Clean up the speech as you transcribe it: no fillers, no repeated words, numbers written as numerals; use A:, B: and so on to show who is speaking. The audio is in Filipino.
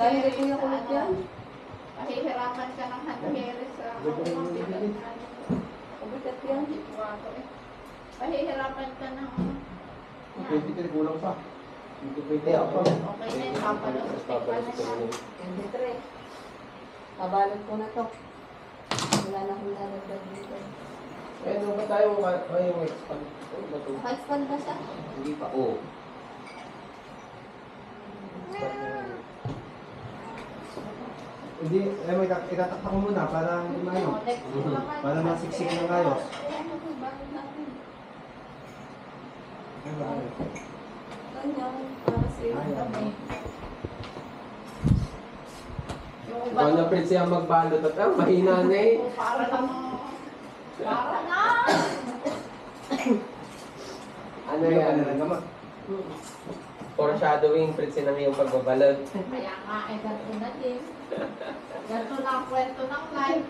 A: Kaya
B: handkerry
A: kuya
B: sa
A: kulit yan.
B: Pahihirapan ka ng handkerry sa
A: Kabigat yan.
B: Pahihirapan ka ng
C: Pwede ka kulang pa. Hindi pwede ako.
B: okay na yun, papalusot ka na siya.
A: 23. Kabalot ko na to. Wala na akong lalagdag dito.
C: Eh, ano ba tayo yung expand? Ano ba ito?
A: Naka-expand ba siya?
C: Hindi pa, oo. Hindi, eh, may itataktak ko muna para hindi maano.
B: Next week naman.
C: Para masiksik ng ayos.
B: Bakit natin?
C: Ay, bakit?
A: Ganyan. Para sa'yo.
B: Yung
C: Ikaw na pwede siya magbalot at mahina na eh.
B: Para na. Para na.
C: Ano yan? Foreshadowing, pwede siya na yung pagbabalot.
B: Kaya nga, ganito na din. Ganito na ang kwento ng life.